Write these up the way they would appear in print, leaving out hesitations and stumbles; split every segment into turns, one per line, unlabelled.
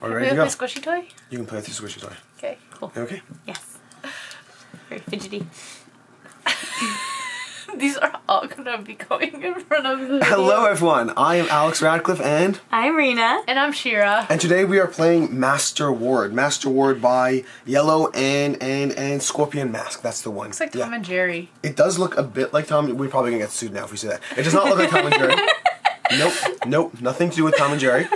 Are you ready to go?
My squishy toy?
You can play with your squishy toy.
Okay, cool.
Okay.
Yes. Very fidgety.
These are all gonna be going in front of the video.
Hello everyone, I am Alex Radcliffe and
I'm Rena.
And I'm Shira.
and today we are playing Master Ward. Master Ward by Yellow and Scorpion Masques. That's the one.
Looks like Tom and Jerry.
It does look a bit like Tom. We're probably gonna get sued now if we say that. It does not look like Tom and Jerry. Nope, nothing to do with Tom and Jerry.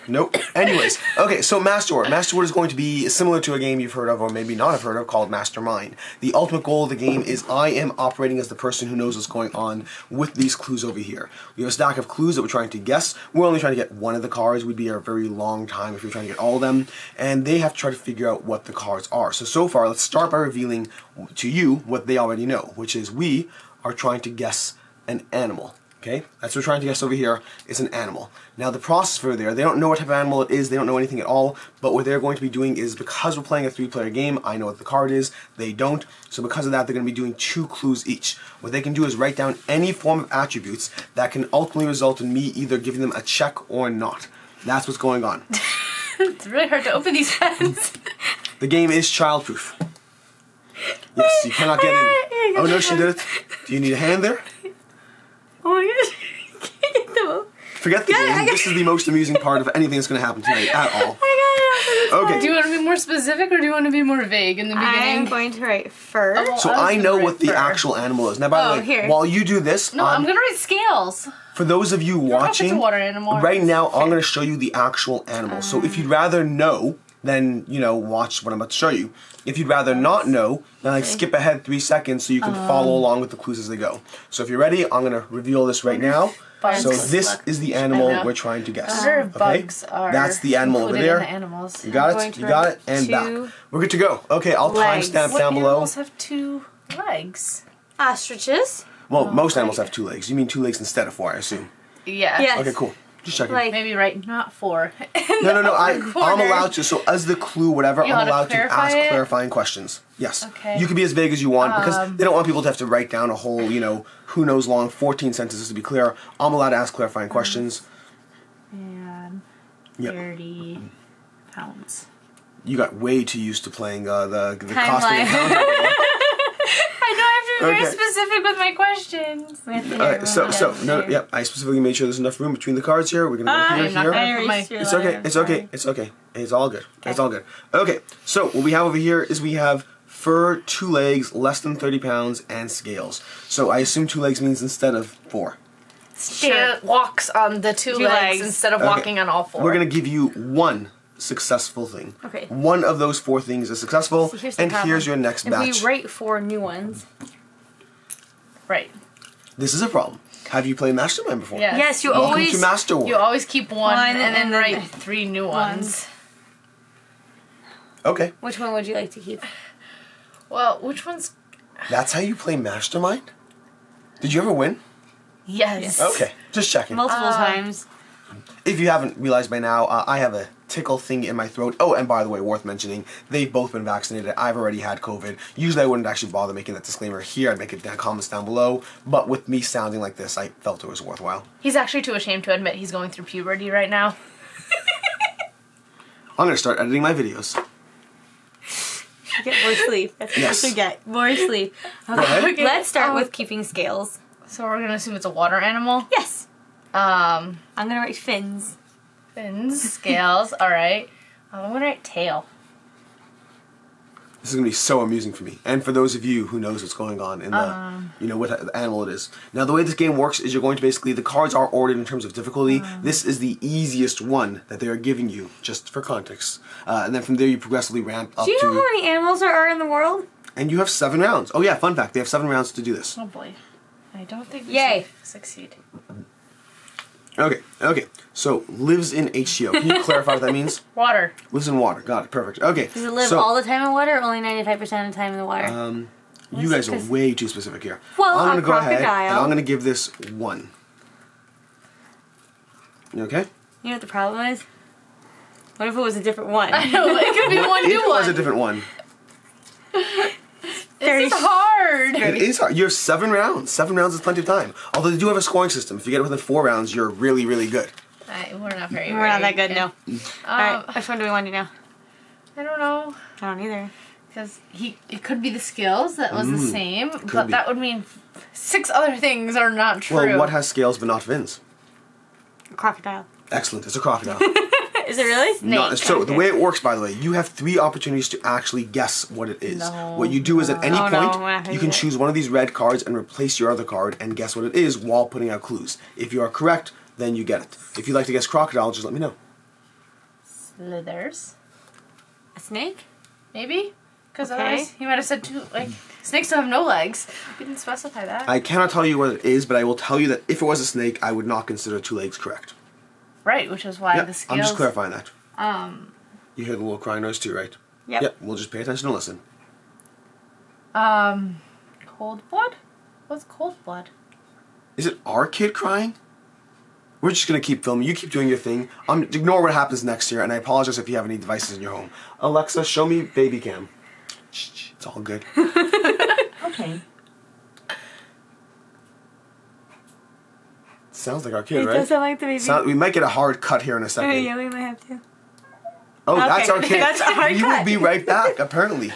Nope. Anyways, okay, so Master Ward. Master Ward is going to be similar to a game you've heard of, or maybe not have heard of, called Mastermind. The ultimate goal of the game is I am operating as the person who knows what's going on with these clues over here. We have a stack of clues that we're trying to guess. We're only trying to get one of the cards. We'd be here a very long time if you're trying to get all of them. And they have to try to figure out what the cards are. So far, let's start by revealing to you what they already know, which is we are trying to guess an animal. Okay, that's what we're trying to guess over here, is an animal. Now the process for there, they don't know what type of animal it is, they don't know anything at all, but what they're going to be doing is, because we're playing a 3-player game, I know what the card is, they don't, so because of that they're going to be doing 2 clues each. What they can do is write down any form of attributes that can ultimately result in me either giving them a check or not. That's what's going on.
It's really hard to open these hands.
The game is childproof. Yes, you cannot get in. Oh no, she did it. Do you need a hand there?
Oh my gosh. Can't get them up.
Forget the game. This is the most amusing part of anything that's going to happen tonight at all. Okay.
Do you want to be more specific or do you want to be more vague in the beginning?
I'm going to write fur.
Oh, well,
So I know what the actual animal is. Now, by the way,
here.
while you do this,
No, I'm gonna write scales.
for those of you
I don't know if
watching,
it's a water animal.
right now I'm going to show you the actual animal. So if you'd rather know, then, you know, watch what I'm about to show you. If you'd rather not know, then like skip ahead 3 seconds so you can follow along with the clues as they go. So if you're ready, I'm going to reveal this right now.
Bugs.
So this is the animal we're trying to guess.
I wonder if
Okay?
bugs are
That's the animal over
included in
there.
the animals.
You got
going
it,
to
you got it,
write
and
2
back. We're good to go. Okay, I'll
legs.
timestamp
What
down below.
animals have 2 legs?
Ostriches.
Well, most animals have 2 legs. You mean 2 legs instead of 4, I assume.
Yeah.
Yes.
Okay, cool. Just checking.
Like,
Maybe write not 4.
No. I'm allowed to. So as the clue, whatever,
You
I'm
wanna
allowed to
clarify
ask
it?
clarifying questions. Yes.
Okay.
You can be as vague as you want because they don't want people to have to write down a whole, you know, who knows long 14 sentences to be clear. I'm allowed to ask clarifying questions.
And
Yep.
30 pounds.
You got way too used to playing the
Timeline.
costume.
I know I have to be
Okay.
very specific with my questions.
Alright, so I specifically made sure there's enough room between the cards here. We're gonna go
I'm not
here.
gonna-
I
for my-
erased your
It's okay.
letter,
It's
I'm
okay.
sorry.
It's okay. It's all good. It's all good. Okay. So what we have over here is we have fur, 2 legs, less than 30 pounds, and scales. So I assume 2 legs means instead of 4.
She walks on the 2 legs instead of
Okay.
walking on all 4.
We're gonna give you 1 successful thing.
Okay.
One of those 4 things is successful,
So here's the
and
problem.
here's your next
If
batch.
we write 4 new ones.
Right.
This is a problem. Have you played Mastermind before?
Yes.
Yes, you
Welcome
always.
to Master War.
You always keep one
One
and then
and then
write 3 new ones.
Okay.
Which one would you like to keep?
Well, which one's...
That's how you play Mastermind? Did you ever win?
Yes.
Okay. Just checking.
Multiple times.
If you haven't realized by now, I have a tickle thing in my throat. Oh, and by the way, worth mentioning, they've both been vaccinated. I've already had COVID. Usually I wouldn't actually bother making that disclaimer here. I'd make it in the comments down below. But with me sounding like this, I felt it was worthwhile.
He's actually too ashamed to admit he's going through puberty right now.
I'm going to start editing my videos.
Get more sleep. That's what
Yes.
you get. More sleep.
Go ahead.
Okay.
Let's start with keeping scales.
So we're going to assume it's a water animal.
Yes.
Um,
I'm gonna write fins.
fins, scales, alright. I'm going to write tail.
This is going to be so amusing for me. And for those of you who knows what's going on in the, you know, what animal it is. Now, the way this game works is you're going to basically, the cards are ordered in terms of difficulty. This is the easiest one that they are giving you, just for context. And then from there, you progressively ramp up
Do you
to...
know how many animals there are in the world?
And you have 7 rounds. Oh yeah, fun fact, they have 7 rounds to do this.
Oh boy. I don't think we
Yay.
succeed.
Okay. So, lives in H2O. Can you clarify what that means?
Water.
Lives in water. Got it. Perfect. Okay.
Does it live
so,
all the time in water or only 95% of the time in the water?
you guys are way too specific here.
Well,
I'm
a
gonna go ahead and
crocodile.
I'm going to give this 1. You okay?
You know what the problem is? What if it was a different one?
I know, it could be one
If
new
it was
one.
a different one.
This is hard.
It is hard. You have 7 rounds. 7 rounds is plenty of time. Although they do have a scoring system. If you get it within 4 rounds, you're really, really good.
We're not very.
We're not that good,
good.
no. Alright, which one do we want to do?
I don't know.
I don't either.
Because it could be the scales that was the same, but
be.
that would mean 6 other things are not true.
Well, what has scales but not fins?
Crocodile.
Excellent. It's a crocodile.
Is it really?
No, so the way it works, by the way, you have 3 opportunities to actually guess what it is.
No.
What you do is at any
Oh, no,
point,
we're not gonna
you
do
can
that.
choose one of these red cards and replace your other card and guess what it is while putting out clues. If you are correct, then you get it. If you'd like to guess crocodile, just let me know.
Slithers,
A snake?
maybe? Because
Okay.
otherwise he might have said 2. Like snakes don't have no legs. We didn't specify that.
I cannot tell you what it is, but I will tell you that if it was a snake, I would not consider 2 legs correct.
Right, which is why
Yep,
the scales.
I'm just clarifying that.
Um,
You hear the little crying noise too, right?
Yep.
We'll just pay attention and listen.
cold blood. What's cold blood?
Is it our kid crying? We're just gonna keep filming. You keep doing your thing. Ignore what happens next year, and I apologize if you have any devices in your home. Alexa, show me baby cam. Shh, it's all good.
Okay.
Sounds like our kid,
It
right?
does sound like the baby.
We might get a hard cut here in a
Oh,
second.
yeah, we might have to.
Oh,
Okay,
that's our kid.
that's a hard
We will
cut.
be right back, apparently.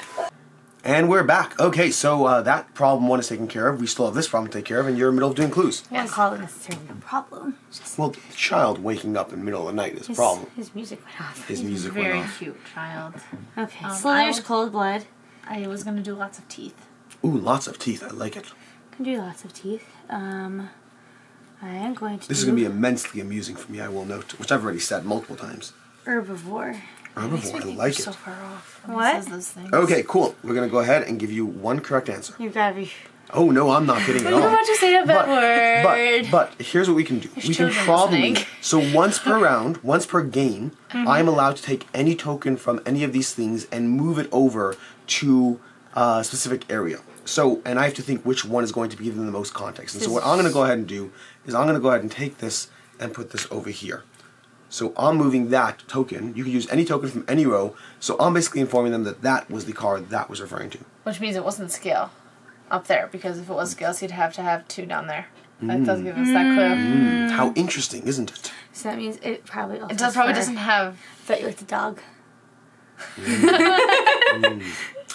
And we're back. Okay, so that problem 1 is taken care of. We still have this problem to take care of, and you're in the middle of doing clues.
I wouldn't call it necessarily a problem. Just
Well, the child waking up in the middle of the night is a problem.
his music went off.
His music went
Very
off.
cute child.
Okay,
I
slithers,
was-
cold blood.
I was gonna do lots of teeth.
Ooh, lots of teeth. I like it.
Can do lots of teeth. I am going to
This is
do
going to be immensely amusing for me, I will note, which I've already said multiple times.
herbivore.
Herbivore, I like
so
it.
far off. when
What?
He says those things.
Okay, cool. We're going to go ahead and give you 1 correct answer.
You've got to be...
Oh, no, I'm not kidding at
We're
all.
about to say a bad word.
But here's what we can do.
There's
We can
children
probably...
listening.
So once per round, once per game, I'm allowed to take any token from any of these things and move it over to a specific area. So, and I have to think which one is going to give them the most context. And so what I'm going to go ahead and do is I'm going to go ahead and take this and put this over here. So I'm moving that token. You can use any token from any row. So I'm basically informing them that that was the card that was referring to.
Which means it wasn't scale up there, because if it was scales, he'd have to have 2 down there. That does give us that clue.
How interesting, isn't it?
So that means it probably also...
It probably doesn't have.
But you like the dog.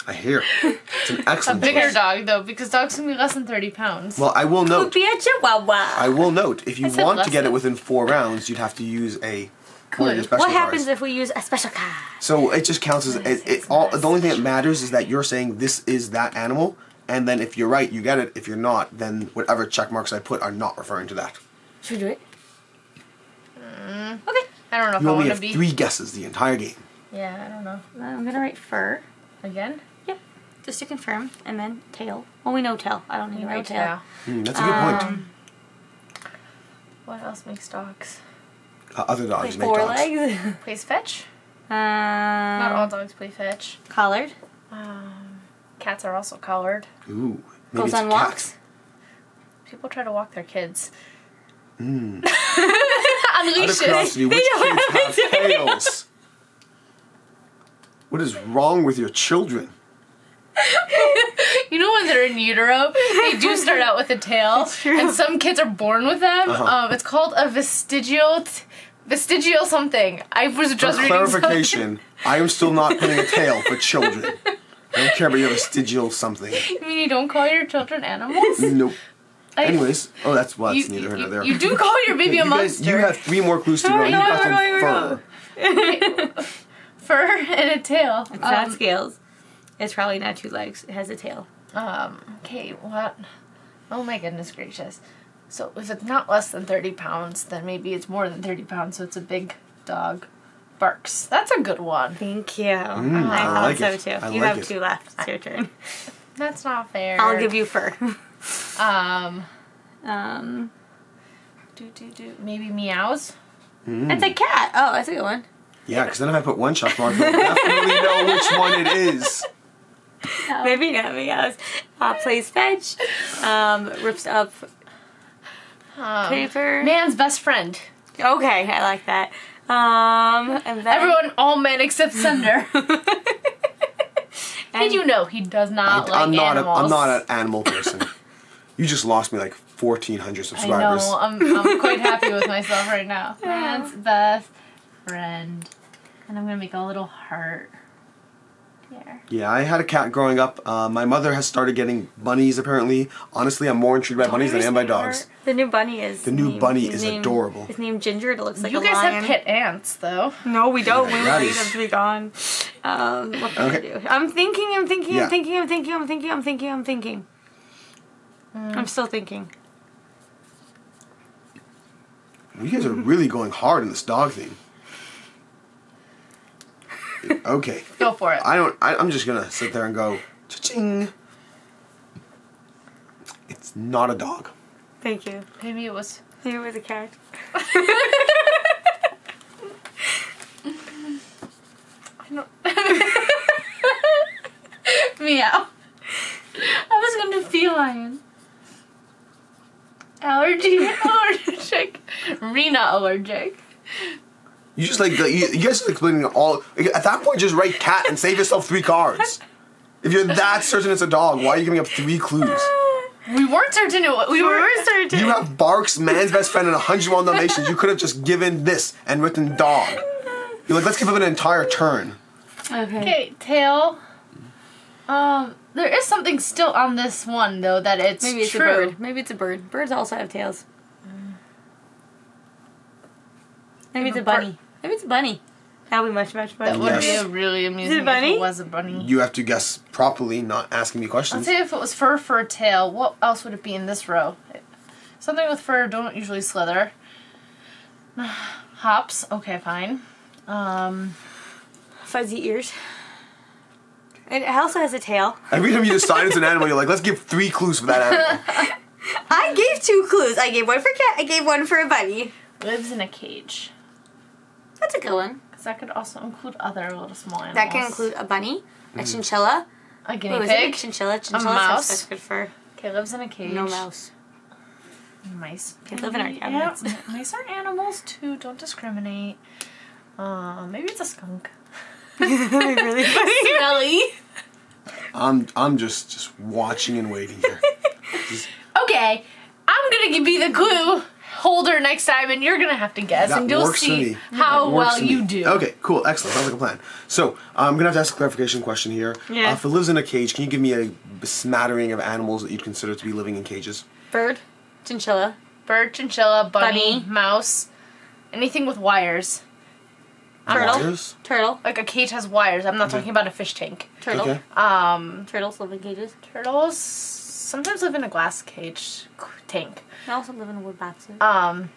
I hear. It's an
A
excellent
bigger
choice.
dog, though, because dogs can be less than 30 pounds.
Well, I will
Could
note.
be a chihuahua.
I will note. If you
I said
want to
less
get it
than.
within 4 rounds, you'd have to use one of your
Could.
special
What happens
cards.
if we use a special card?
So it just counts as the only thing that matters is that you're saying this is that animal, and then if you're right, you get it. If you're not, then whatever check marks I put are not referring to that.
Should we do it?
Okay. I don't know if
You
I
only
want
have
to be.
3 guesses the entire game.
Yeah, I don't know.
I'm going to write fur.
Again?
Yep. Just to confirm. And then tail. Well, we know tail. I don't need to write tail.
That's a good point.
What else makes dogs?
Other dogs make
4
dogs.
legs.
Plays fetch? Not all
Not
dogs play fetch.
Collared.
Cats are also collared.
Ooh, maybe
Goes
it's
on
a cat.
walks.
People try to walk their kids. On
Out of
leashes.
curiosity, which kids have tails? What is wrong with your children?
You know when they're in utero, they do start out with a tail, and some kids are born with them. It's called a vestigial something. I was
For
just reading something.
clarification, I am still not putting a tail for children. I don't care about your vestigial something.
You mean you don't call your children animals?
Nope.
I-
Anyways, that's
you,
neither here nor there.
you do call your baby a
You guys,
monster.
you have 3 more clues to go. You
no,
got
we're going
some fur.
Fur and a tail.
It's not scales. It's probably not 2 legs. It has a tail.
Okay, what? Oh my goodness gracious. So if it's not less than 30 pounds, then maybe it's more than 30 pounds, so it's a big dog. Barks. That's a good one.
Thank you.
I
I thought
like
so
it.
too.
I
You
like
have
it.
2 left. It's your turn.
That's not fair.
I'll give you fur.
Maybe meows?
It's a cat. Oh, that's a good one.
Yeah, because then if I put 1 check mark, I'll definitely know which one it is.
Maybe not meows. Plays fetch. Rips up paper.
Man's best friend.
Okay, I like that. And then
Everyone, all men except Cinder. Did you know he does not like
I'm not
animals?
I'm not an animal person. You just lost me like 1,400
I
subscribers.
know. I'm quite happy with myself right now. Man's best friend. And I'm gonna make a little heart. There.
Yeah, I had a cat growing up. My mother has started getting bunnies, apparently. Honestly, I'm more intrigued by bunnies than I am by dogs.
The new bunny is.
The new bunny is adorable.
His name Ginger. It looks like
You
a
guys
lion.
have pet ants, though.
No, we don't. We
That
need
is-
them to be gone. What can I do? I'm thinking.
Yeah.
I'm still thinking.
You guys are really going hard in this dog thing. Okay.
Go for it.
I'm just gonna sit there and go, cha-ching. It's not a dog.
Thank you.
Maybe it was.
You were the cat.
I don't. Meow. I was gonna feline. Allergic. Rena allergic.
You just like you guys are explaining all. At that point, just write cat and save yourself 3 cards. If you're that certain it's a dog, why are you giving up 3 clues?
We weren't certain we were certain.
You have Barks, man's best friend, and 100 well donations. You could have just given this and written dog. You're like, let's give him an entire turn.
Okay, tail. There is something still on this one though that it's
Maybe it's
true.
a bird. Maybe it's a bird. Birds also have tails. Maybe it's a bunny. Maybe it's a bunny. That would be much
That
better.
would be
Yes.
a really amusing
Is it a bunny?
if it was a bunny.
You have to guess properly, not asking me
Let's
questions.
say if it was fur for a tail, what else would it be in this row? Something with fur don't usually slither. Hops, okay, fine.
Fuzzy ears. It also has a tail.
Every time you decide it's an animal, you're like, let's give 3 clues for that animal.
I gave 2 clues. I gave one for cat. I gave one for a bunny.
Lives in a cage.
That's a good one.
Because that could also include other little small animals.
That can include a bunny, a chinchilla.
a guinea
What was it?
pig.
Chinchilla. Chinchillas
mouse.
have such good fur.
Okay, lives in a cage.
No mouse.
Mice.
They live in our
Yeah,
cabinets.
mice are animals too. Don't discriminate. Maybe it's a skunk.
Really funny.
Smelly.
I'm just watching and waiting here.
Okay, I'm gonna be the clue holder next time, and you're gonna have to guess,
That
and you'll
works for
see
me.
how
That works
well
for me.
you do.
Okay, cool, excellent. Sounds like a plan. So I'm gonna have to ask a clarification question here.
Yeah.
If it lives in a cage, can you give me a smattering of animals that you'd consider to be living in cages?
Bird. Chinchilla.
Bird, chinchilla, bunny,
Bunny.
mouse, anything with wires.
Turtle.
Wires?
Turtle.
Like a cage has wires. I'm not talking about a fish tank.
Turtle.
Okay.
Turtles live in cages.
Turtles sometimes live in a glass cage tank.
They also live in wood boxes.
I'm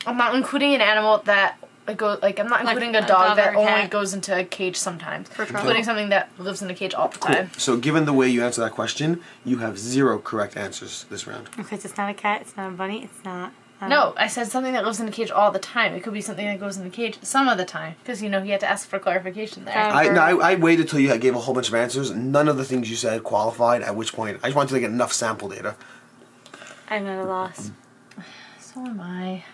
not including an animal that I'm not including a
a
dog
dog
that
or a
only
cat.
goes into a cage sometimes.
For turtle.
Including something that lives in a cage all the
Cool.
time.
So given the way you answer that question, you have 0 correct answers this round.
Okay, so it's not a cat. It's not a bunny. It's not.
No, I said something that lives in a cage all the time. It could be something that goes in a cage some of the time. Because, you had to ask for clarification there.
I waited till you gave a whole bunch of answers. None of the things you said qualified, at which point I just wanted to get enough sample data.
I'm at a loss.
So am I.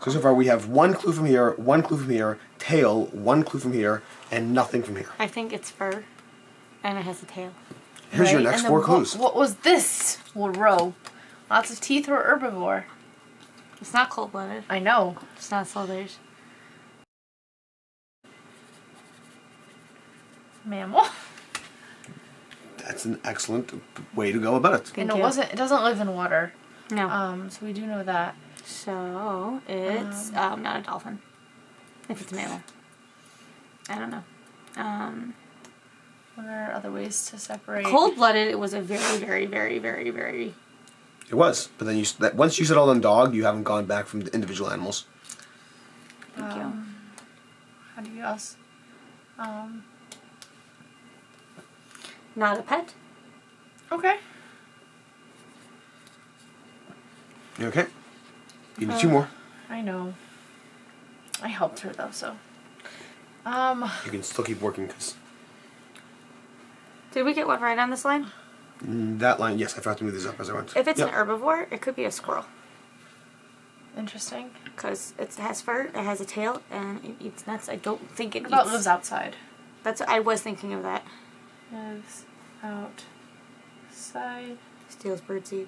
So far we have 1 clue from here, 1 clue from here, tail, 1 clue from here, and nothing from here.
I think it's fur, and it has a tail.
Here's your
Right?
next
And
4
then
clues.
What was this row? Lots of teeth or herbivore?
It's not cold-blooded.
I know.
It's not slithers.
Mammal.
That's an excellent way to go about it.
Thank
And
you.
it doesn't live in water.
No.
So we do know that.
So it's not a dolphin. If it's a mammal. I don't know.
What are other ways to separate?
Cold-blooded. It was a very, very, very, very, very.
It was, but then once you settled on dog, you haven't gone back from the individual animals.
Thank you.
How do you else?
Not a pet.
Okay.
You okay? You need 2 more.
I know. I helped her though, so.
You can still keep working because
Did we get one right on this line?
that line. Yes, I forgot to move this up as I went.
If it's
Yep.
an herbivore, it could be a squirrel.
Interesting.
Because it has fur, it has a tail, and it eats nuts. I don't think it
What about
eats.
lives outside?
That's I was thinking of that.
Lives outside.
Steals birdseed.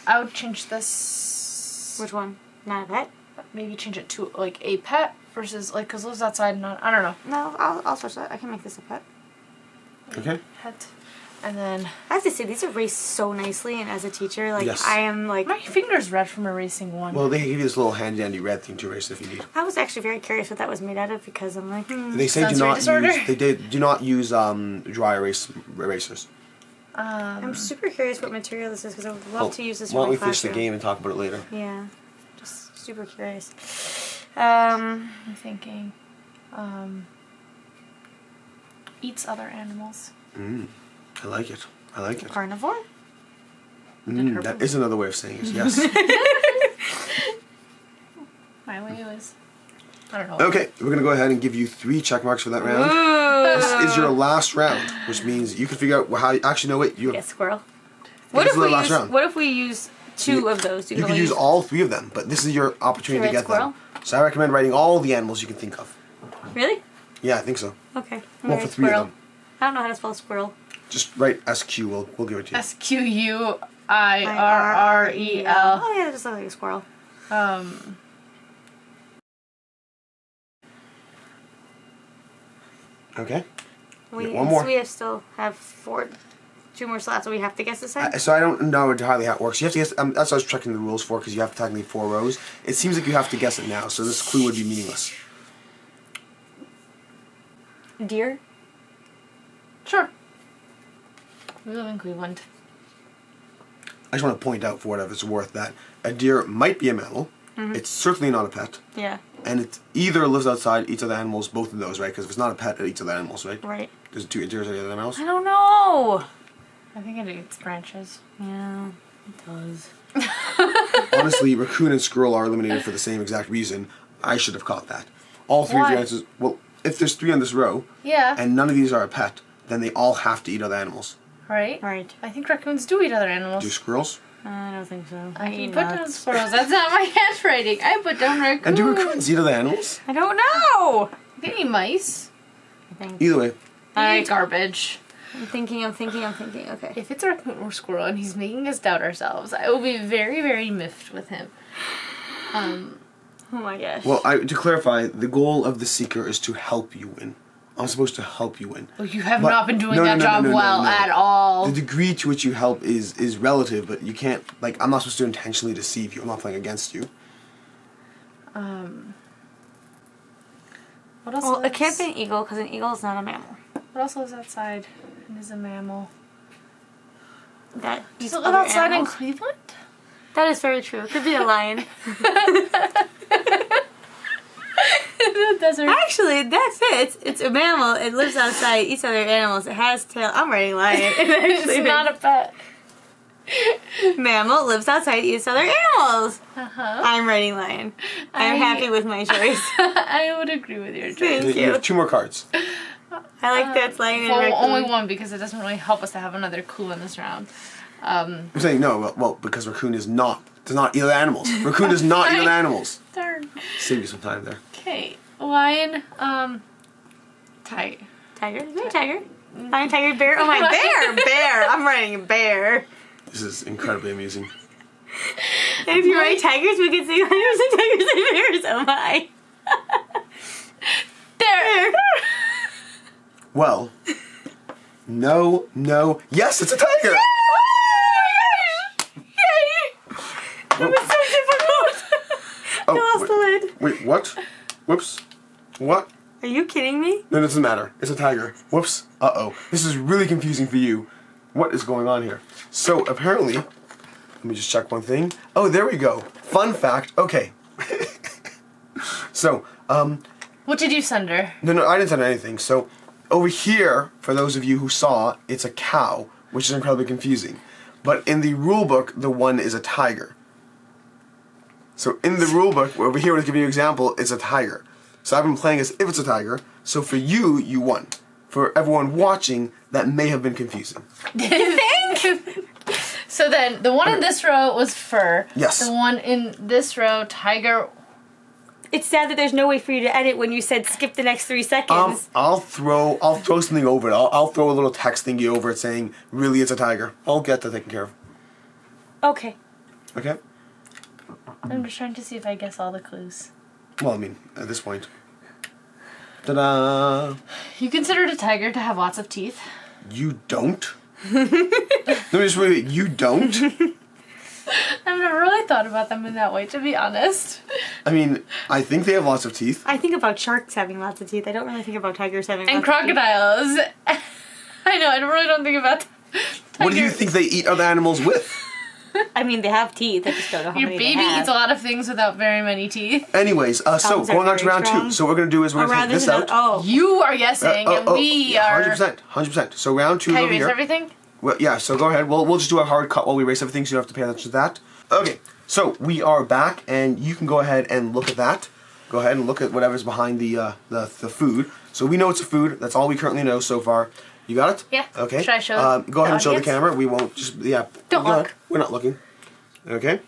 I would change this.
Which one? Not a pet?
Maybe change it to like a pet versus like because lives outside. Not I don't know.
No, I'll switch that. I can make this a pet.
Okay.
Pet, and then
I have to say these erase so nicely, and as a teacher, like
Yes.
I am like.
my finger's red from erasing one.
Well, they give you this little handy dandy red thing to erase if you need.
I was actually very curious what that was made out of because I'm like.
They say do
Sensory
not
disorder?
use. Do not use dry erasers.
I'm super curious what material this is because I would love
Well,
to use this.
why don't we
for my
finish the
classroom.
game and talk about it later?
Yeah, just super curious.
I'm thinking, eats other animals.
I like it. I like it.
Carnivore.
That is another way of saying it. Yes.
My way was, I don't know.
Okay, we're gonna go ahead and give you 3 check marks for that round. This is your last round, which means you can figure out how. Actually, no, wait.
Yeah, squirrel.
This is the last round.
What if we use 2 of those?
You can use all 3 of them, but this is your opportunity to
Red
get
squirrel?
them. So I recommend writing all the animals you can think of.
Really?
Yeah, I think so.
Okay.
Well, for 3 of them.
I don't know how to spell squirrel.
Just write SQ. We'll give it to you.
SQUIRREL.
Oh yeah, that just looks like a squirrel.
Okay.
We
one more.
So we still have 2 more slots, so we have to guess the same.
So I don't know entirely how it works. You have to guess. That's what I was checking the rules for because you have technically 4 rows. It seems like you have to guess it now, so this clue would be meaningless.
Deer.
Sure. We live in Cleveland.
I just want to point out, for whatever it's worth, that a deer might be a mammal. It's certainly not a pet.
Yeah.
And it either lives outside, eats other animals, both of those, right? Because if it's not a pet, it eats other animals, right?
Right.
Does it do deer eat other animals?
I don't know.
I think it eats branches.
Yeah, it does.
Honestly, raccoon and squirrel are eliminated for the same exact reason. I should have caught that. All 3 of
Why?
your answers. Well, if there's 3 on this row,
Yeah.
and none of these are a pet, then they all have to eat other animals.
Right?
Right.
I think raccoons do eat other animals.
Do squirrels?
I don't think so.
I
eat
can put down
nuts.
squirrels. That's not my handwriting. I put down raccoons.
And do raccoons eat other animals?
I don't know.
They eat mice.
I think.
Either way.
They eat garbage.
I'm thinking. Okay.
If it's a raccoon or squirrel and he's making us doubt ourselves, I will be very, very miffed with him.
Oh my gosh.
Well, to clarify, the goal of the seeker is to help you win. I'm supposed to help you win.
Well, you have
But-
not been doing
no,
that
no,
job
no, no,
well
no.
at all.
The degree to which you help is relative, but you can't, like, I'm not supposed to intentionally deceive you. I'm not playing against you.
What else?
Well, it
lives-
can't be an eagle because an eagle is not a mammal.
What else lives outside and is a mammal?
That
Does
eats
it live
other
outside in
animals.
Cleveland?
That is very true. It could be a lion.
The desert.
Actually, that's it. It's a mammal. It lives outside, eats other animals. It has tail. I'm writing lion.
It's not a pet.
mammal lives outside, eats other animals.
Uh-huh.
I'm writing lion. I'm happy with my choice.
I would agree with your choice.
Thank
You
you.
have 2 more cards.
I like that it's lion and
Well,
raccoon.
only one because it doesn't really help us to have another clue in this round.
I'm saying no, well, because raccoon does not eat other animals. Raccoon does not eat other animals.
Darn.
Save you some time there.
Okay. Lion, tiger.
Tiger? Is there a tiger? Lion, tiger, bear? Oh my, bear! Bear! I'm writing bear.
This is incredibly amusing.
And if you write tigers, we can say lions and tigers and bears. Oh my.
There!
Well, no, yes, it's a tiger!
It was so difficult. I lost the lid.
Wait, what? Whoops. What?
Are you kidding me?
No, it doesn't matter. It's a tiger. Whoops. Uh-oh. This is really confusing for you. What is going on here? So, apparently, let me just check one thing. Oh, there we go. Fun fact. Okay. So,
What did you send her?
no, I didn't send anything. So, over here, for those of you who saw, it's a cow, which is incredibly confusing. But in the rule book, the one is a tiger. So in the rule book, over here, to give you an example, it's a tiger. So I've been playing as if it's a tiger. So for you, you won. For everyone watching, that may have been confusing.
You think? So then, the one in this row was fur.
Yes.
The one in this row, tiger.
It's sad that there's no way for you to edit when you said skip the next 3 seconds.
I'll throw something over it. I'll throw a little text thingy over it saying, really, it's a tiger. I'll get that taken care of.
Okay.
Okay.
I'm just trying to see if I guess all the clues.
Well, I mean, at this point. Ta-da!
You considered a tiger to have lots of teeth?
You don't? Let me just repeat. You don't?
I've never really thought about them in that way, to be honest.
I mean, I think they have lots of teeth.
I think about sharks having lots of teeth. I don't really think about tigers having
And
lots of teeth.
crocodiles. I know, I really don't think about tigers.
What do you think they eat other animals with?
I mean, they have teeth. I just don't know how
Your
many
baby
they have.
eats a lot of things without very many teeth.
Anyways, so
Thumbs are
going on to
very
round
strong.
2. So what we're going to do is we're going to take this out.
Oh.
You are guessing, and we are...
100%. 100%. So round 2
Can I
over
erase
here.
everything?
Well, yeah, so go ahead. We'll just do a hard cut while we erase everything so you don't have to pay attention to that. Okay, so we are back, and you can go ahead and look at that. Go ahead and look at whatever's behind the food. So we know it's a food. That's all we currently know so far. You got it?
Yeah.
Okay.
Should I show
Go ahead and show the
audience?
camera. We won't just, yeah.
Don't
go ahead.
look.
We're not looking. Okay.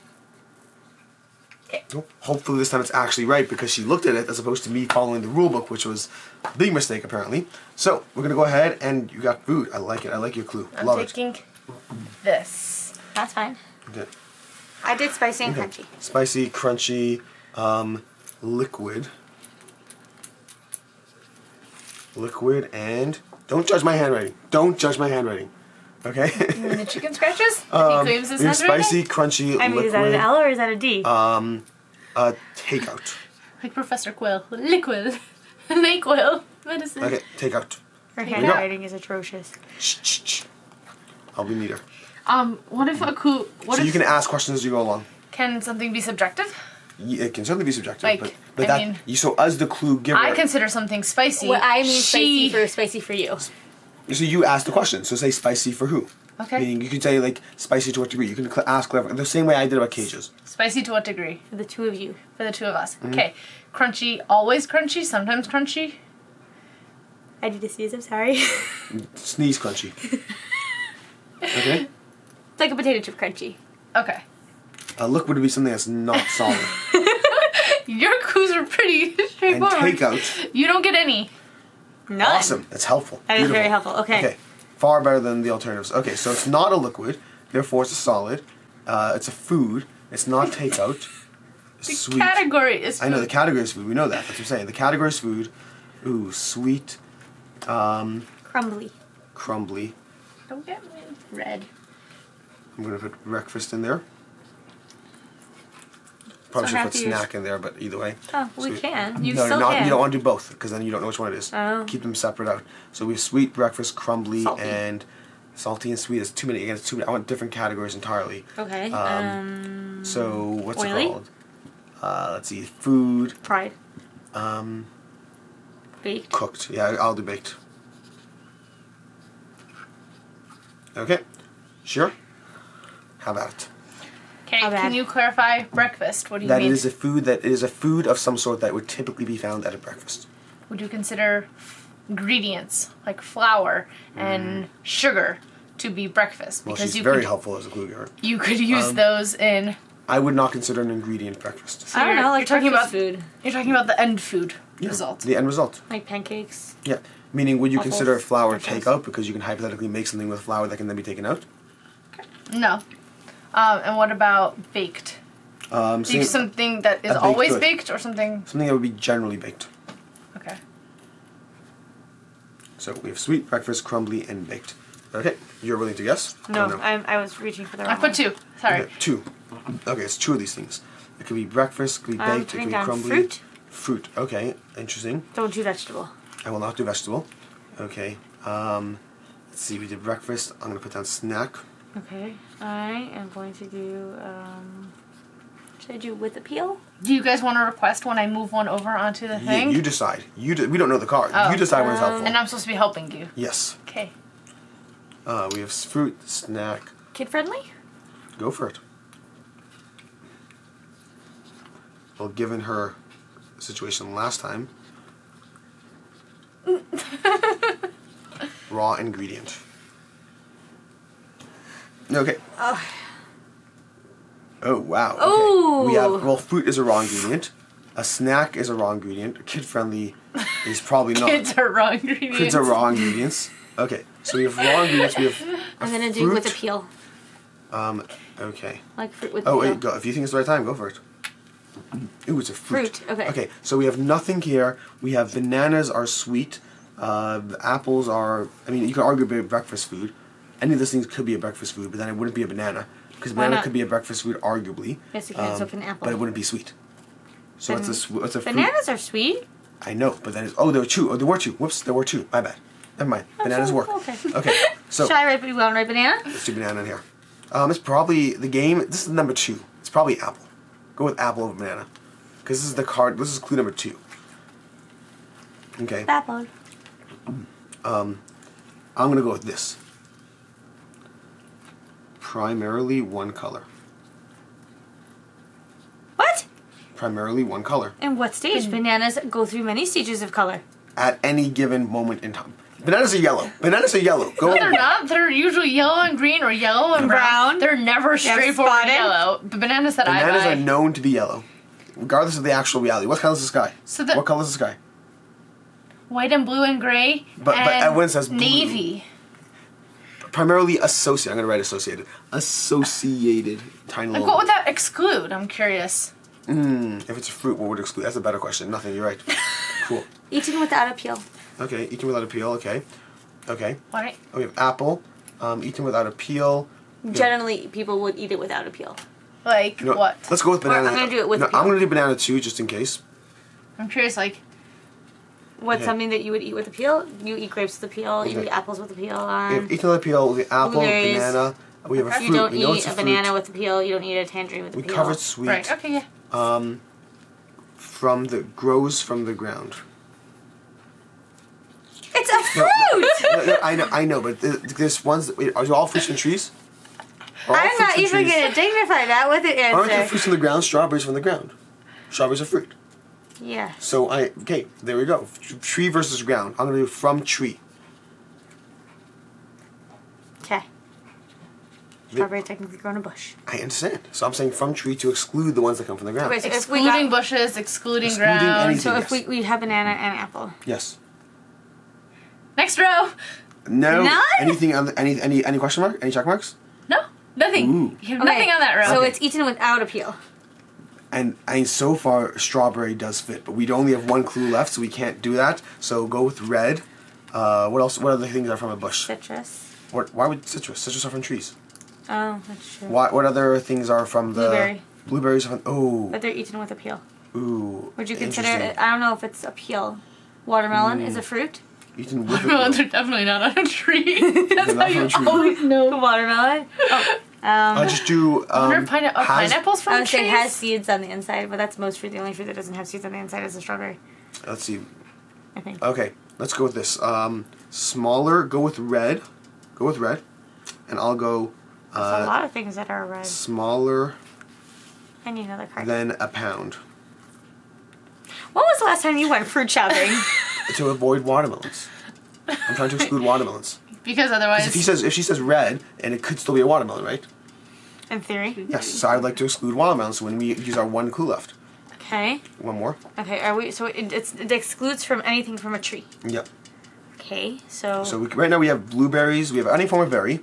Okay.
Well, hopefully this time it's actually right because she looked at it as opposed to me following the rule book, which was a big mistake apparently. So we're going to go ahead and you got food. I like it. I like your clue.
I'm
Love it.
taking this.
That's fine.
Okay.
I did spicy and
Okay.
crunchy.
Spicy, crunchy, liquid. Liquid and... Don't judge my handwriting. Don't judge my handwriting. Okay?
And the chicken scratches? He claims his
we have
handwriting?
spicy, crunchy,
I mean,
liquid.
is that an L or is that a D?
Takeout.
Like Professor Quill. Liquid. NyQuil. Medicine.
Okay, takeout.
Her
go.
handwriting is atrocious.
Shh, shh, shh. I'll be neater.
What if a clue... What
So
if...
you can ask questions as you go along.
Can something be subjective?
It can certainly be subjective,
Like,
but
I
that
mean-
so as the clue giver,
I consider something spicy.
Well, I mean
she...
spicy for you.
so you ask the question. So say spicy for who?
Okay.
Meaning you could say like spicy to what degree. You can ask clever the same way I did about cages.
Spicy to what degree?
For the two of you.
For the two of us.
Mm-hmm.
Okay. Crunchy, always crunchy, sometimes crunchy.
I did a sneeze, I'm sorry.
Sneeze crunchy. Okay.
It's like a potato chip crunchy.
Okay.
Liquid would be something that's not solid.
Your clues are pretty
And
straightforward.
takeout.
You don't get any.
None.
Awesome. That's helpful.
That is very
Beautiful.
helpful. Okay.
Okay. Far better than the alternatives. Okay, so it's not a liquid, therefore it's a solid. It's a food. It's not takeout. It's
The
sweet.
category is
I know the
food.
category is food. We know that. That's what I'm saying. The category is food. Ooh, sweet.
Crumbly.
Crumbly.
Don't get me red.
I'm gonna put breakfast in there. Probably
So
should put
happy you're-
snack in there, but either way.
Oh, we
Sweet.
can. You
No,
still
not,
can.
you don't want to do both because then you don't know which one it is.
Oh.
Keep them separate out. So we have sweet, breakfast, crumbly,
Salty.
and salty and sweet. It's too many. Again, it's too many. I want different categories entirely.
Okay.
So what's
Oily?
it called? Let's see. Food.
Fried. Baked.
Cooked. Yeah, I'll do baked. Okay. Sure. How about it?
Okay,
How bad?
can you clarify breakfast? What do you
That
mean?
is a food that is a food of some sort that would typically be found at a breakfast.
Would you consider ingredients like flour and sugar to be breakfast?
Well,
Because
she's
you
very
could,
helpful as a clue giver.
you could use those in.
I would not consider an ingredient breakfast.
I don't
you're-
know, like
you're talking
breakfast
about
food.
You're talking about the end food
Yeah,
result.
The end result.
Like pancakes.
Yeah. Meaning, would you
Waffles,
consider flour
breakfast.
takeout because you can hypothetically make something with flour that can then be taken out?
No. And what about baked? Do you
Something,
something that is
a baked
always
good.
baked or something?
something that would be generally baked.
Okay.
So we have sweet, breakfast, crumbly, and baked. Okay, you're willing to guess?
No,
Or
I was reaching for the wrong
I put
one.
2. Sorry.
Okay, 2. Okay, it's 2 of these things. It could be breakfast, it could be
I'm
baked, it
putting
could be
down
crumbly.
fruit.
Fruit. Okay, interesting.
Don't do vegetable.
I will not do vegetable. Okay. Let's see. We did breakfast. I'm gonna put down snack.
Okay. I am going to do, should I do with the peel?
Do you guys want to request when I move one over onto the thing?
You decide. We don't know the card.
Oh.
You decide when it's helpful.
And I'm supposed to be helping you.
Yes.
Okay.
We have fruit, snack.
Kid friendly?
Go for it. Well, given her situation last time, raw ingredient. Okay. Oh wow. Okay.
Ooh.
We have fruit is a raw ingredient. A snack is a raw ingredient. Kid friendly is probably not.
Kids are raw ingredients.
Kids are raw ingredients. Okay, so we have raw ingredients. We have.
I'm going to do with the peel.
Okay.
Like fruit with
Oh
peel.
wait, go. If you think it's the right time, go for it. Ooh, it's a fruit.
Fruit, okay.
Okay, so we have nothing here. We have bananas are sweet. The apples are. I mean, you can argue about breakfast food. Any of those things could be a breakfast food, but then it wouldn't be a banana because
Why
banana
not?
could be a breakfast food, arguably.
Yes, you can. So can apple.
But it wouldn't be sweet. So
Then
what's a fruit?
Bananas are sweet.
I know, but then it's, oh, there were two. Oh, there were two. Whoops, there were two. My bad. Never mind. Bananas
so-
work.
okay.
Okay, so
Should I write? You want to write banana?
let's do banana in here. It's probably the game. This is number 2. It's probably apple. Go with apple over banana, because this is the card. This is clue number 2. Okay.
Apple.
I'm gonna go with this. Primarily one color.
What?
Primarily one color.
In what stage? Bananas go through many stages of color.
At any given moment in time. Bananas are yellow. Bananas are yellow. Go.
No, they're not. They're usually yellow and green or yellow and brown.
Brown.
They're never straightforward
spotted.
yellow. The bananas that
Bananas
I buy.
are known to be yellow, regardless of the actual reality. What color is the sky?
So the-
what color is the sky?
White and blue and gray.
But
and
everyone says blue.
navy.
Primarily associated. I'm gonna write associated. Associated. Tiny
Like,
little.
what would that exclude? I'm curious.
If it's a fruit, what would exclude? That's a better question. Nothing. You're right. Cool.
Eaten without a peel.
Okay. Eaten without a peel. Okay. Okay.
What?
We have apple. Eaten without a peel.
Generally, people would eat it without a peel.
Like,
You know,
what?
Let's go with banana.
I'm gonna do it with
No,
peel.
I'm gonna do banana too, just in case.
I'm curious, like,
What's
Okay.
something that you would eat with a peel? You eat grapes with a peel. You
Okay.
eat apples with a peel
We have
on.
eaten without a peel. The apple,
Blueberries.
banana. We have a fruit.
You don't
we know
eat
it's
a
a fruit.
banana with a peel. You don't eat a tangerine with a
We
peel.
covered sweet.
right, okay, yeah.
Grows from the ground.
It's a fruit!
No, I know, but there's ones that, wait, are all fruits from trees? Are all
I'm
fruits
not
from
even
trees?
going to dignify that with an
Aren't there
answer.
fruits from the ground? Strawberries from the ground. Strawberries are fruit.
Yeah.
So okay, there we go. Tree versus ground. I'm gonna do from tree.
Okay. Strawberry technically grow in a bush.
I understand. So I'm saying from tree to exclude the ones that come from the ground.
Okay, so if we
Excluding
got,
bushes, excluding
Excluding
ground.
anything.
so if
yes.
we have banana and apple.
Yes.
Next row.
No.
None?
Anything on the, any question mark? Any check marks?
No, nothing.
Ooh.
You have nothing on that row.
So
Okay.
it's eaten without a peel.
And so far, strawberry does fit, but we only have one clue left, so we can't do that. So go with red. What else? What other things are from a bush?
Citrus.
Why would citrus? Citrus are from trees.
Oh, that's true.
What other things are from the
Blueberry.
Blueberries are from. Oh.
But they're eaten with a peel.
Ooh.
Would you consider
interesting.
it? I don't know if it's a peel. Watermelon is a fruit.
Eaten with
No,
a
they're definitely not on a tree. That's
They're
how
not
you
on a tree.
always know.
Watermelon. Oh,
I'll just do.
I wonder if
Has-
pineapples from
I would say
trees?
it has seeds on the inside, but that's most fruit. The only fruit that doesn't have seeds on the inside is a strawberry.
Let's see.
I think.
Okay, let's go with this. Smaller. Go with red. Go with red, and I'll go.
There's a lot of things that are red.
Smaller
I need another card.
than a pound
When was the last time you went fruit shopping?
to avoid watermelons. I'm trying to exclude watermelons.
Because
'Cause
otherwise,
if she says red, and it could still be a watermelon, right?
In theory.
Yes. So I'd like to exclude watermelons when we use our one clue left.
Okay.
One more.
Okay. Are we? So it excludes from anything from a tree.
Yep.
Okay. So.
So right now we have blueberries. We have any form of berry.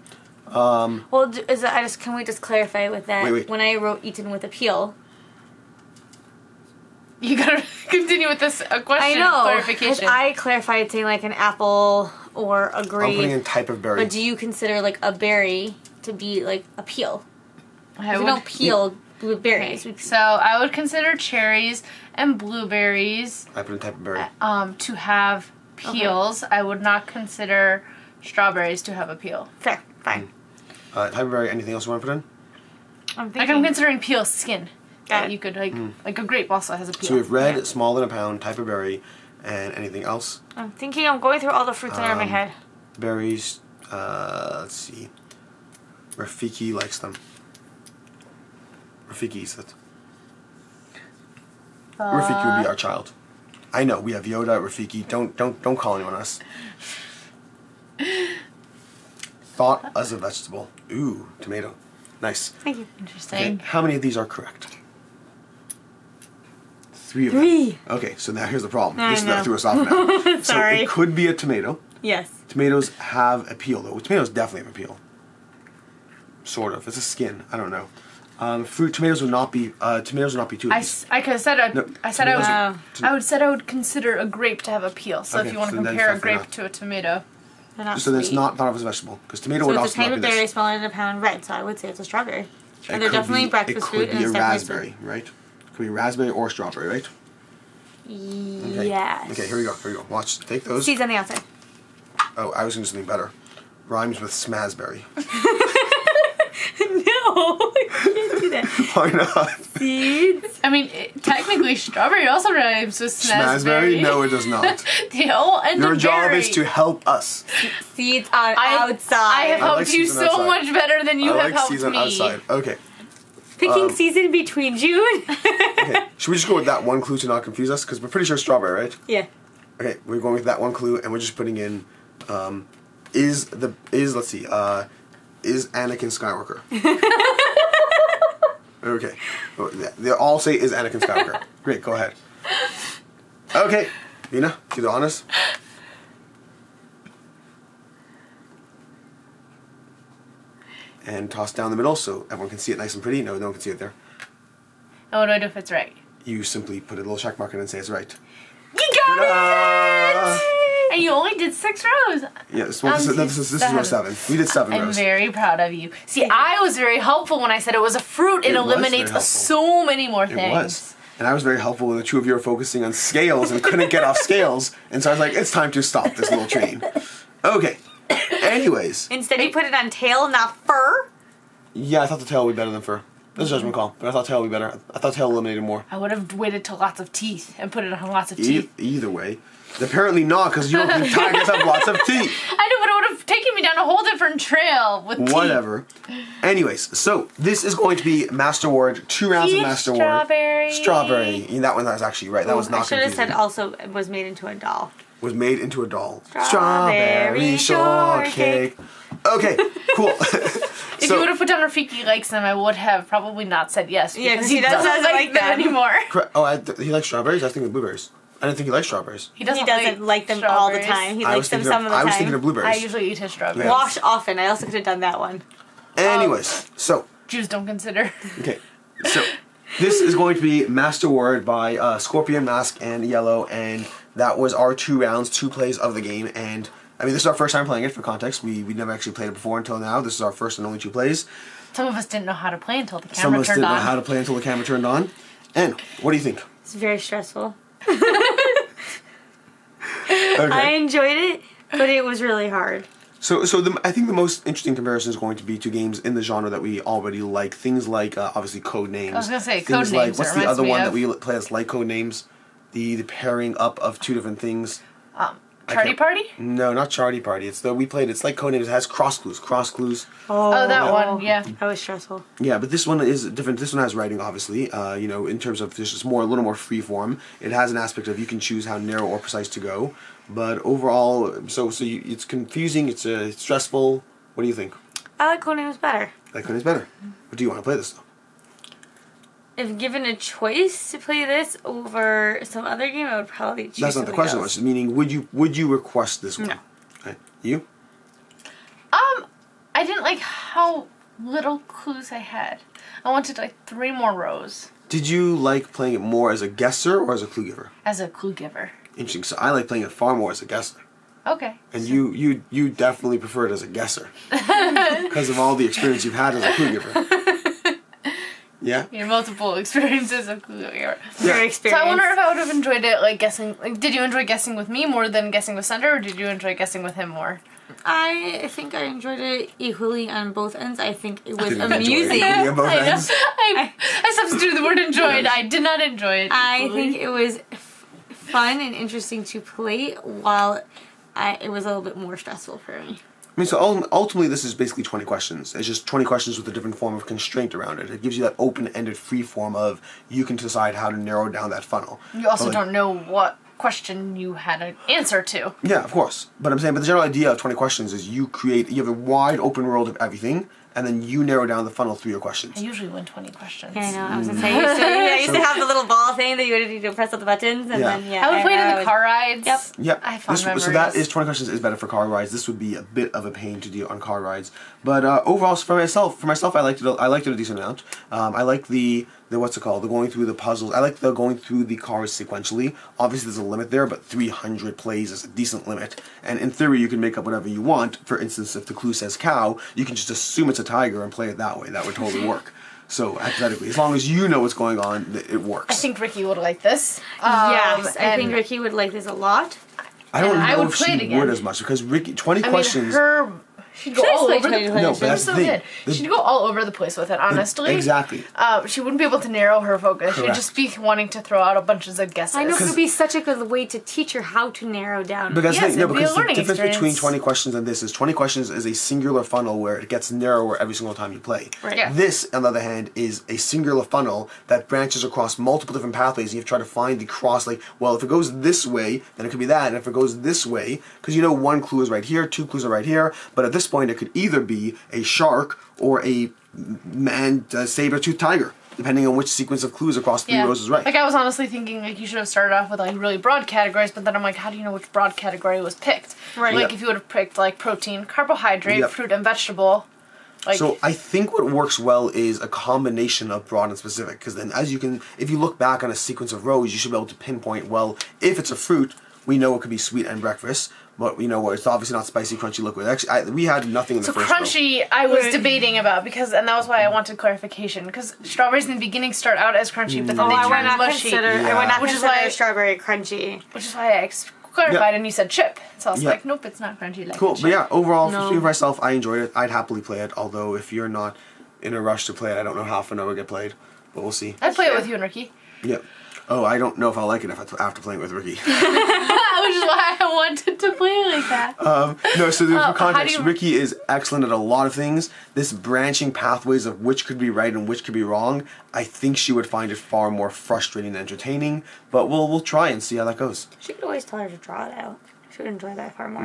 Well, can we just clarify with that?
Wait.
When I wrote eaten with a peel.
you gotta continue with this question
I know.
clarification.
I clarified saying like an apple or a
I'm
grape.
putting in type of berry.
But do you consider like a berry to be like a peel?
I
We
would-
don't peel berries.
Okay, so I would consider cherries and blueberries
I put in type of berry.
to have peels. I would not consider strawberries to have a peel.
Fair. Fine.
Type of berry. Anything else you want to put in?
I'm
Like
thinking.
I'm considering peel skin.
Got
That
it.
you could like a grape also has a peel.
So we have red,
Yeah.
smaller than a pound, type of berry, and anything else.
I'm thinking. I'm going through all the fruits that are in my head.
Berries. Let's see. Rafiki likes them. Rafiki eats it. Rafiki would be our child. I know we have Yoda, Rafiki. Don't call anyone us. Thought as a vegetable. Ooh, tomato. Nice.
Thank you.
Interesting.
Okay, how many of these are correct? 3 of them.
3.
Okay, so now here's the problem.
I
This
know.
threw us off now. So
Sorry.
it could be a tomato.
Yes.
Tomatoes have a peel, though. Tomatoes definitely have a peel. Sort of. It's a skin. I don't know. Fruit. Tomatoes would not be. Tomatoes would not be too.
I could have said I would consider a grape to have a peel. So
Okay,
if you want to
so then
compare a
definitely
grape
not.
to a tomato,
They're not
So then it's
sweet.
not thought of as a vegetable because tomato
So
would
it's a
also
type
not
of
be
berry
this.
smaller than a pound red, so I would say it's a strawberry.
It
And they're
could
definitely
be,
breakfast
it
food.
could
and
be a
it's definitely
raspberry, right? It could be raspberry or strawberry, right?
sweet.
Okay.
Yes.
Okay, here we go. Here we go. Watch. Take those.
Seeds on the outside.
Oh, I was going to do something better. Rhymes with smazberry.
No, you can't do that.
Why not?
Seeds.
I mean, technically strawberry also rhymes with snazberry.
No, it does not.
The whole end
Your
of
job
berry.
is to help us.
Seeds on
I
outside.
have
I like
helped you
season
so
outside.
much better than you
I
have
like
helped
season
me.
outside. Okay.
Picking season between June.
Okay. Should we just go with that one clue to not confuse us? Because we're pretty sure strawberry, right?
Yeah.
Okay, we're going with that one clue, and we're just putting in, is Anakin Skywalker? Okay, they all say is Anakin Skywalker. Great, go ahead. Okay, Nina, do the honors. And toss down the middle so everyone can see it nice and pretty. No one can see it there.
And what do I do if it's right?
You simply put a little check mark in and say it's right.
You got
Ta-da!
it! And you only did 6 rows.
Yeah, this is row 7. We did 7
I'm
rows.
very proud of you. See, I was very helpful when I said it was a fruit. It
It was very
eliminates
helpful.
so many more things.
It was. And I was very helpful when the two of you were focusing on scales and couldn't get off scales. And so I was like, it's time to stop this little train. Okay. Anyways.
Instead, you put it on tail, not fur.
Yeah, I thought the tail would be better than fur. That's a judgment call. But I thought tail would be better. I thought tail eliminated more.
I would have waited till lots of teeth and put it on lots of teeth.
Either way. Apparently not, because you don't keep tying us up lots of teeth.
I know, but it would have taken me down a whole different trail with teeth.
Whatever. Anyways, so this is going to be Master Ward. 2 rounds of
Peach,
Master Ward.
strawberry.
Strawberry. That one was actually right. That was
I
not
should have
confusing.
said also was made into a doll.
Was made into a doll.
Strawberry
shortcake. Okay, cool.
If you would have put down Rafiki likes them, I would have probably not said yes.
Yeah,
because
'cause he doesn't like
them
them.
anymore.
He likes strawberries? I was thinking of blueberries. I didn't think he liked strawberries.
He
He doesn't like them all the time. He likes them some of the
I
time.
was thinking of blueberries.
I usually eat his strawberries.
Yeah.
Wash often. I also could have done that one.
Anyways, so,
Jews don't consider.
okay. So, this is going to be Master Ward by Scorpion Masques and Yellow, and that was our 2 rounds, 2 plays of the game, and I mean, this is our first time playing it, for context. We never actually played it before until now. This is our first and only 2 plays.
Some of us didn't know how to play until the
Some
camera
of us
turned
didn't
on.
know how to play until the camera turned on. And, what do you think?
It's very stressful.
Okay.
I enjoyed it, but it was really hard.
So I think the most interesting comparison is going to be to games in the genre that we already like. Things like, obviously, Code Names.
I was gonna say,
Things
Code
like,
Names,
what's
it
the
reminds
other
me
one
of.
that we play that's like Code Names? The pairing up of 2 different things.
Charty Party?
No, not Charty Party. It's like Code Names. It has cross clues.
Oh, that one, yeah.
That was stressful.
Yeah, but this one is different. This one has writing, obviously. In terms of this is a little more free form. It has an aspect of you can choose how narrow or precise to go. But overall, it's confusing. It's stressful. What do you think?
I like Code Names better.
Like Code Names better. But do you want to play this though?
If given a choice to play this over some other game, I would probably choose
That's not the
something
question.
else.
It's meaning would you request this one?
No.
Okay. You?
I didn't like how little clues I had. I wanted like 3 more rows
Did you like playing it more as a guesser or as a clue giver?
as a clue giver.
Interesting. So I like playing it far more as a guesser.
Okay.
And you definitely prefer it as a guesser. Because of all the experience you've had as a clue giver. Yeah?
Your multiple experiences of clue giver.
Your
So
experience.
I wonder if I would have enjoyed it like guessing. Like, did you enjoy guessing with me more than guessing with Sunder, or did you enjoy guessing with him more?
I think I enjoyed it equally on both ends. I think it was
Didn't enjoy it
amusing.
equally on both
I know.
ends.
I substituted the word enjoyed. I did not enjoy it.
I
equally.
think it was fun and interesting to play, while it was a little bit more stressful for me.
I mean, so ultimately this is basically 20 questions. It's just 20 questions with a different form of constraint around it. It gives you that open-ended free form of you can decide how to narrow down that funnel.
You also
But, like,
don't know what question you had an answer to.
Yeah, of course. But I'm saying, but the general idea of 20 questions is you have a wide open world of everything, and then you narrow down the funnel through your questions.
I usually win 20 questions.
Yeah, I know. I was gonna say, I used to have the little ball thing that you would need to press all the buttons, and
Yeah.
then yeah.
I would play it in the car rides.
Yep.
Yep.
I have fond memories.
So that is 20 questions is better for car rides. This would be a bit of a pain to do on car rides. But overall, for myself, I liked it a decent amount. I like the what's it called? The going through the puzzles. I like the going through the cars sequentially. Obviously, there's a limit there, but 300 plays is a decent limit. And in theory, you can make up whatever you want. For instance, if the clue says cow, you can just assume it's a tiger and play it that way. That would totally work. So, hypothetically, as long as you know what's going on, it works.
I think Ricky would like this.
Yes, I
and
think Ricky would like this a lot.
I don't
and I
know
would
if
play
she
it again.
would as much because Ricky, 20
I
questions.
mean, she'd go
She's
all
like
over the
20
place.
No, but that's
so
the thing.
good. She'd go all over the place with it, honestly.
Exactly.
She wouldn't be able to narrow her focus. She'd
Correct.
just be wanting to throw out a bunch of guesses.
I know it would be such a good way to teach her how to narrow down.
Because,
Yes, it'd be a
because the
learning
difference
experience.
between 20 questions and this is 20 questions is a singular funnel where it gets narrower every single time you play.
Right.
Yeah.
This, on the other hand, is a singular funnel that branches across multiple different pathways, and you have to try to find the cross, like, well, if it goes this way, then it could be that, and if it goes this way, because you know one clue is right here, two clues are right here, but at this point it could either be a shark or a saber-toothed tiger, depending on which sequence of clues across 3 rows is right.
Like, I was honestly thinking, like, you should have started off with, like, really broad categories, but then I'm like, how do you know which broad category was picked?
Right.
Like,
Yep.
if you would have picked, like, protein, carbohydrate,
Yep.
fruit, and vegetable. Like,
So I think what works well is a combination of broad and specific, because then if you look back on a sequence of rows, you should be able to pinpoint, well, if it's a fruit, we know it could be sweet and breakfast, but we know it's obviously not spicy, crunchy, liquid. Actually, we had nothing in the
so
first row.
crunchy, I was
Right.
debating about, and that was why I wanted clarification, because strawberries in the beginning start out as crunchy, but then they
I would
turn
not
mushy.
consider. I
Yeah.
would not
Which is
consider
why-
strawberry crunchy.
Which is why I clarified,
Yeah.
and you said chip. So I was
Yeah.
like, nope, it's not crunchy like
Cool,
a chip.
but yeah, overall,
No.
for myself, I enjoyed it. I'd happily play it, although if you're not in a rush to play it, I don't know how often it will get played, but we'll see.
I'd play it
Sure.
with you and Ricky.
Yeah. Oh, I don't know if I'll like it after playing with Ricky.
Which is why I wanted to play it like that.
No, so for
how
context,
do you-
Ricky is excellent at a lot of things. This branching pathways of which could be right and which could be wrong, I think she would find it far more frustrating than entertaining. But we'll try and see how that goes.
She could always tell her to draw it out. She would enjoy that far more.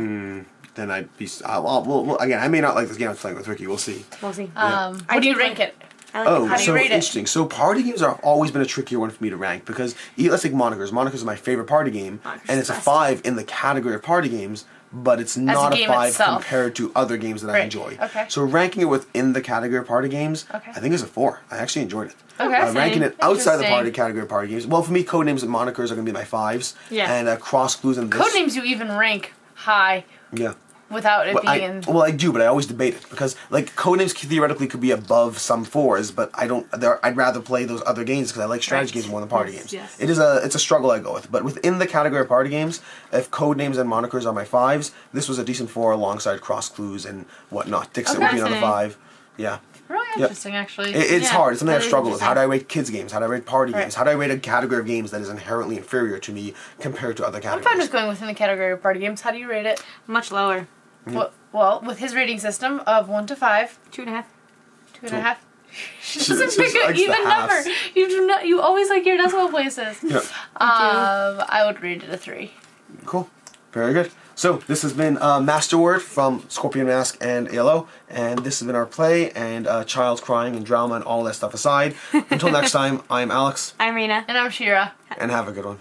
Then I'd be. Well, again, I may not like this game I'm playing with Ricky. We'll see.
We'll see.
What do you rank it?
I like
Oh,
it.
How do you
so
rate it?
interesting. So party games have always been a trickier one for me to rank because let's take Monikers. Monikers is my favorite party game,
Monikers
and it's a
is best.
5 in the category of party games, but it's not a
game
5
itself.
compared to other games that I
Right,
enjoy.
okay.
So ranking it within the category of party games,
Okay.
I think it's a 4. I actually enjoyed it.
Okay.
Ranking it outside the
Interesting.
party category of party games, well, for me, Codenames and Monikers are going to be my 5s.
Yeah.
And Cross Clues and this.
Codenames you even rank high
Yeah.
without it
Well,
being in.
I do, but I always debate it because like Codenames theoretically could be above some 4s, but I don't. I'd rather play those other games because I like strategy games more than party games.
yes.
It's a struggle I go with, but within the category of party games, if Codenames and Monikers are my 5s, this was a decent 4 alongside Cross Clues and whatnot. Dixit would be another
Fascinating.
5. Yeah.
Really interesting, actually.
It's
Yeah,
hard. It's something I
that is
struggle with. How do I
interesting.
rate kids games? How do I rate party
Right.
games? How do I rate a category of games that is inherently inferior to me compared to other
I'm
categories?
fine with going within the category of party games. How do you rate it?
Much lower.
Well, with his rating system of 1 to 5,
2.5.
2.5. She
She
doesn't
just
pick an
likes the
even number.
halves.
You do not. You always like your decimal places.
Yeah.
I would rate it a 3.
Cool. Very good. So this has been Masterword from Scorpion Masques and ALO, and this has been our play and child's crying and drama and all that stuff aside. Until next time, I am Alex,
I'm Rena.
And I'm Shira.
and have a good one.